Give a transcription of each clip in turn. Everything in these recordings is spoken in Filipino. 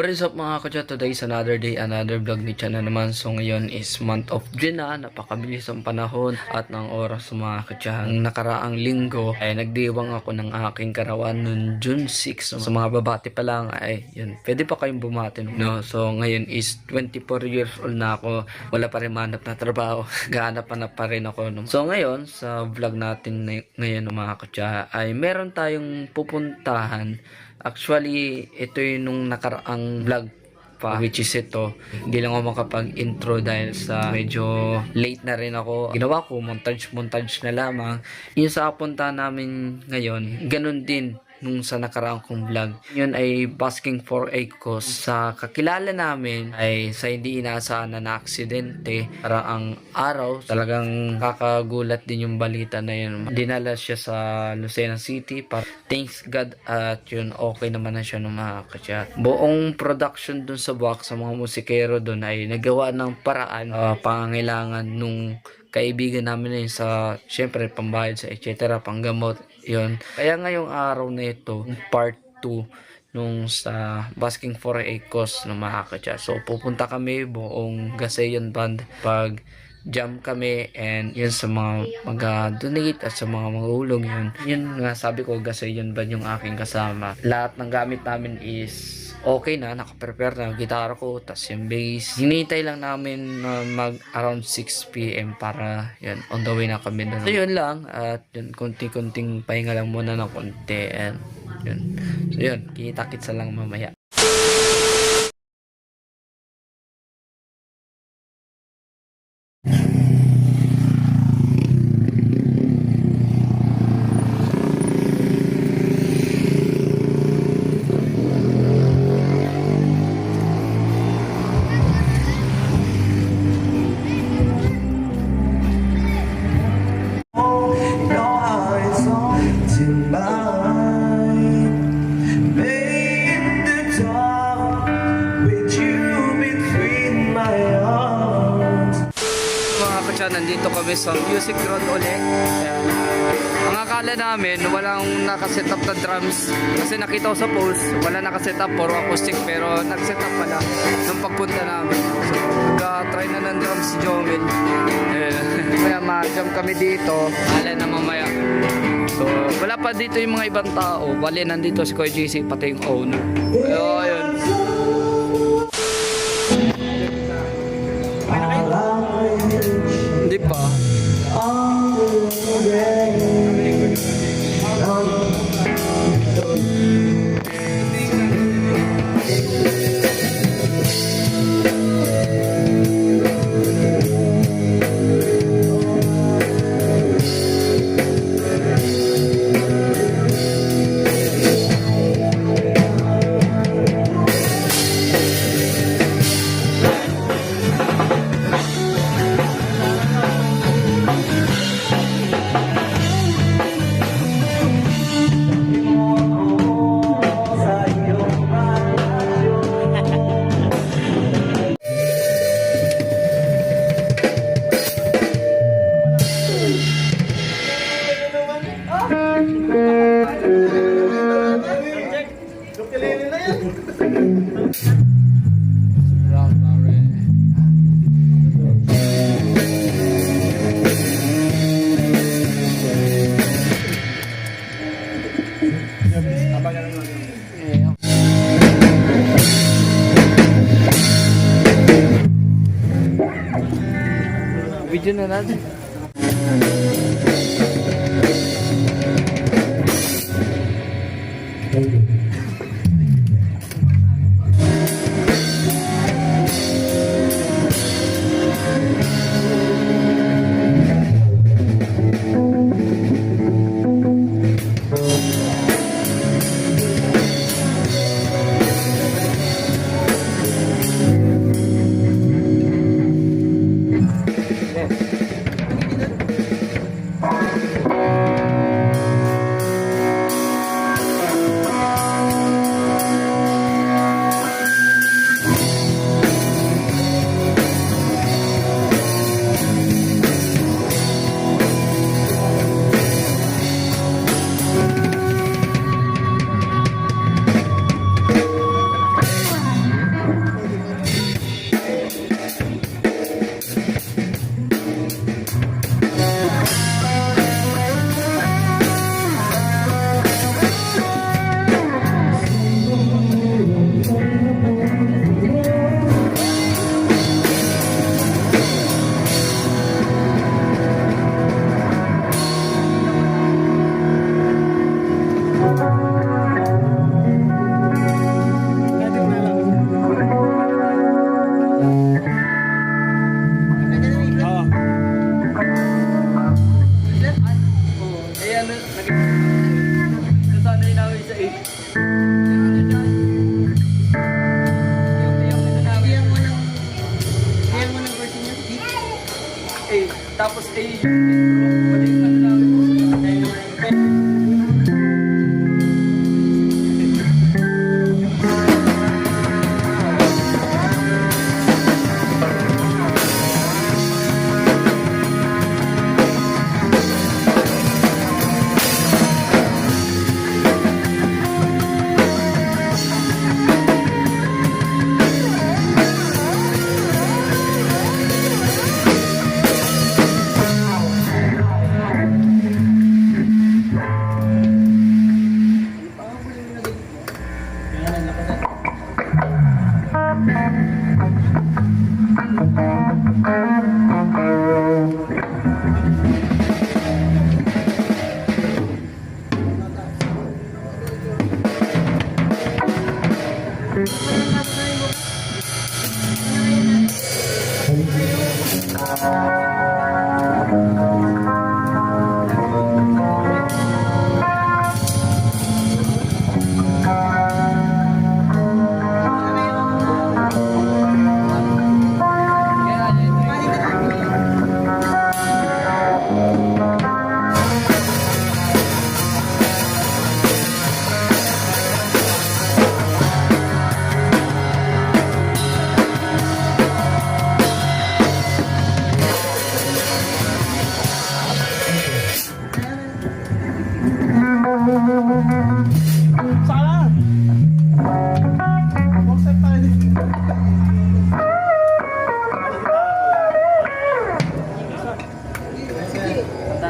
What is up mga kutya? Today is another day, another vlog ni Chan na naman. So ngayon is month of June na, napakabilis ang panahon at ng oras mga kutya. Ang nakaraang linggo ay nagdiwang ako ng aking karawan noong June 6. So mga babati pa lang ay yun, pwede pa kayong bumati. No? So ngayon is 24 years old na ako, wala pa rin manap na trabaho, gahanap-hanap pa rin ako. No? So ngayon sa vlog natin ngayon mga kutya ay meron tayong pupuntahan. Actually, ito yung nung nakaraang vlog pa, which is ito. Hindi lang ako makapag-intro dahil sa medyo late na rin ako. Ginawa ko, montage na lamang. Yung sa punta namin ngayon, ganun din nung sa nakaraang kong vlog. Yun ay basking for a cause. Sa kakilala namin ay sa hindi inaasahan na aksidente. Para ang araw, talagang kakagulat din yung balita na yun. Dinala siya sa Lucena City. Thanks God at yun, okay naman na siya ng mga kasya. Buong production dun sa box, sa mga musikero dun ay nagawa ng paraan, pangangailangan nung kaibigan namin na yun sa, syempre, pambayad sa etc. panggamot, yun. Kaya ngayong araw na ito, part 2 nung sa Basking for a Cause ng mga katya. So, pupunta kami buong Gaseyon Band pag jam kami and yun sa mga mag-donate at sa mga mahulog yun nga sabi ko Gaseyon Band yung aking kasama. Lahat ng gamit namin is okay na, nakaprepare na gitara ko, tas yung bass. Hinihintay lang namin na mag around 6 PM para yun, on the way na kami doon. So yun lang, at yun, konting-konting pahinga lang muna ng konti and yun. So yun, kita-kitsa lang mamaya. Nandito kami sa Music Road ulit. Ang akala namin walang nakaset up na drums kasi nakita ko sa post wala nakaset up, puro acoustic, pero nakaset up pala nung pagpunta namin. So try na ng drums si Jomel. Kaya ma-jam kami dito, ala na mamaya. So wala pa dito yung mga ibang tao, bali nandito si Kuya JC pati yung owner. Ayun. Hindi pa. Video na natin. A. Tapos A yung intro. Mali yung ano namin.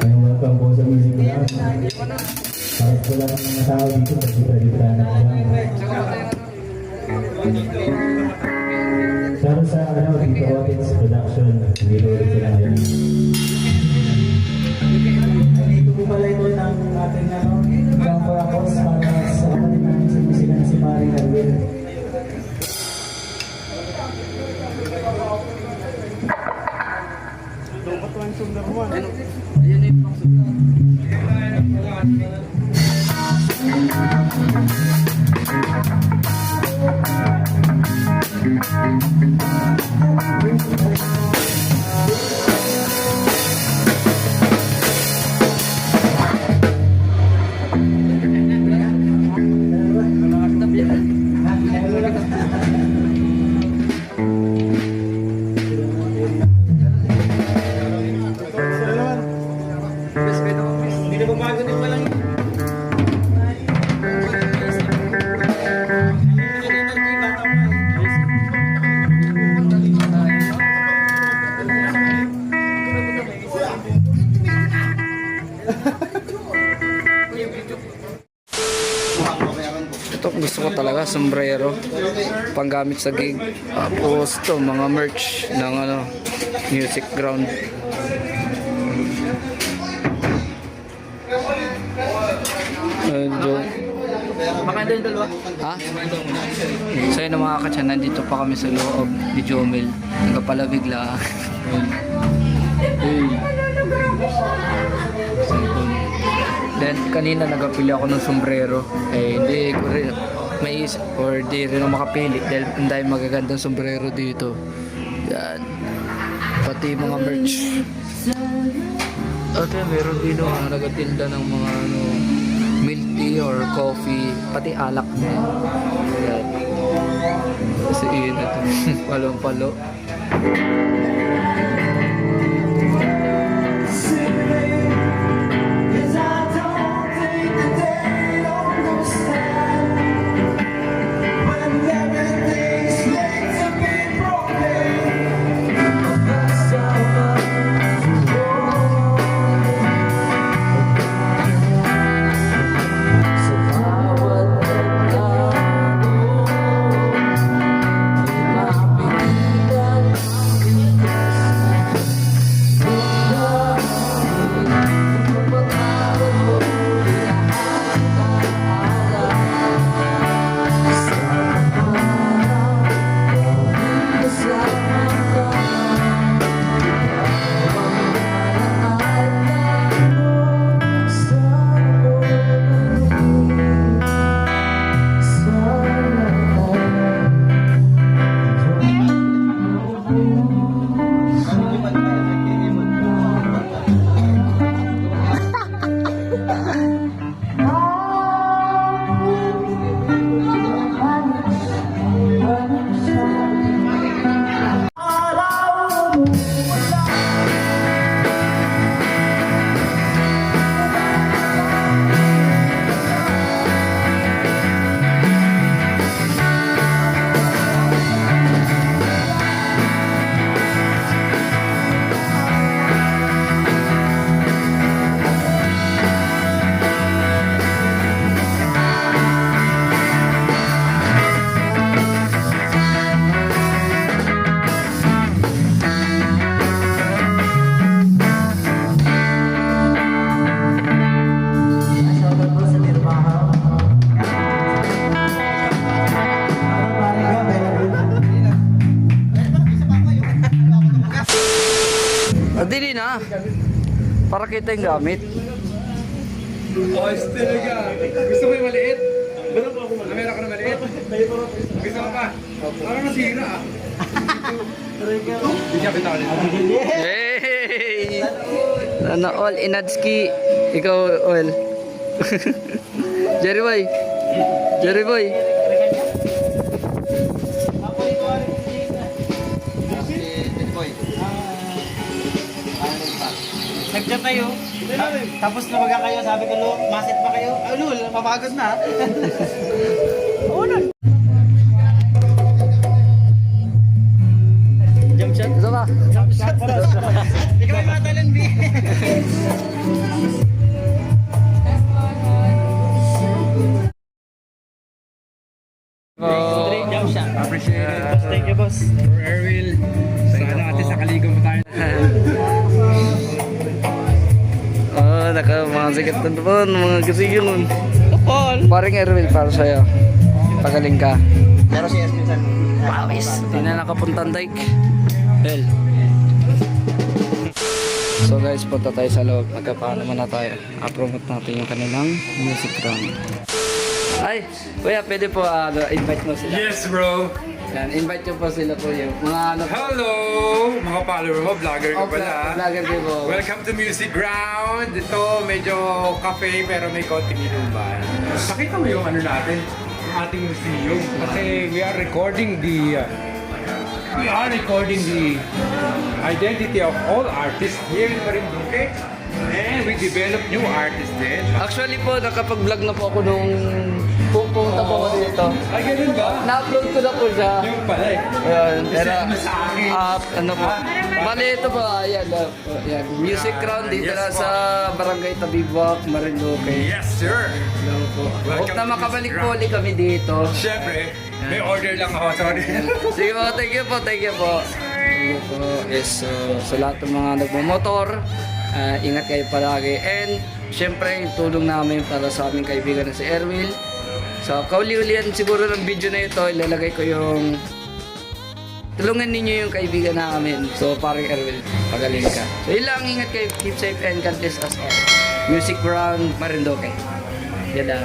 Welcome po sa music class. Para po lang ng mga tao dito, pagkita-dita na pero sa dito Otis Production, dito ulit sila ngayon. Dito po pala ito ng ating Campo Racos para sa kapatid namin sa musika na si Maring Alvin. Ayan yung pang ito gusto ko talaga, sombrero panggamit sa gig. Tapos ito mga merch ng ano, music ground. Makanda yung dalawa? Ha? So yun mga katsa, nandito pa kami sa loob ni Jomel. Nagpapalamig lang. Then kanina nagapili ako ng sombrero. Eh hindi ko rin may isip or di rin ako makapili dahil ang dahil magagandang sombrero dito. Yan. Pati mga merch. Okay, meron dito nagatinda ng mga ano, milk tea or coffee, pati alak na. Yan. Kasi init. Palong-palo. Dili na. Para kita yung gamit. Oh, talaga. Gusto mo yung maliit? Meron ka na maliit? Gusto mo pa? Parang nasira ah. Hindi siya bitawan nito. Hey! Sana all Inadski. Ikaw, all. Jerry boy. Jerry boy. Nag-jump kayo. Tapos lumaga kayo, sabi ko, maset pa kayo? Lul, mapagod na. Oo na. Jump shot? Gusto ba? Jump shot. Ikaw ay matalan, B. Jump shot. Appreciate it. Thank you, boss. For Erwin. Sana ate sa kaligong tayo. Oh, mga sikat na doon, mga kasiyon. Paring Erwin para sa'yo. Pagaling ka. Pero si Esmin san. Pawis. Hindi na nakapuntang dike. Hell. So guys, punta tayo sa loob. Nagkapaano muna tayo. Promote natin yung kanilang music round. Ay, kuya, pwede po invite mo sila. Yes, bro. Yan, invite nyo po sila po yung mga ano. Hello, mga follower mo. Vlogger ka pala. Vlogger kayo po. Welcome to Music Ground. Ito, medyo cafe pero may konting inuman. Pakita mo yung ano natin, yung ating museum. Kasi we are recording the identity of all artists here in Marinduque. And we develop new artists din. Actually po, nakapag-vlog na po ako nung pupunta po ako dito. Ay, ganun ba? Na-upload ko na po siya. Yung pala eh. Ayan, pero, Isend mo sa akin. ano po. Bali ito po, ayan, ayan, music round dito Yes, na po. sa Barangay Tabibwak, Marinduque. Yes, sir. Hello po. Hope Welcome na to makabalik Music po Round. ulit kami dito. Siyempre, may order lang ako. Sorry. Sige po, thank you po, thank you po. Thank you po. Yes, so, sa lahat ng mga nagmamotor, ingat kayo palagi. And, syempre, yung tulong namin para sa aming kaibigan na si Erwin. So, kauli-ulian siguro ng video na ito, ilalagay ko yung tulungan ninyo yung kaibigan namin. So, parang Erwin, pagaling ka. So, yun lang, ingat kayo, keep safe and God bless us all. Music Round Marinduque. Ganda.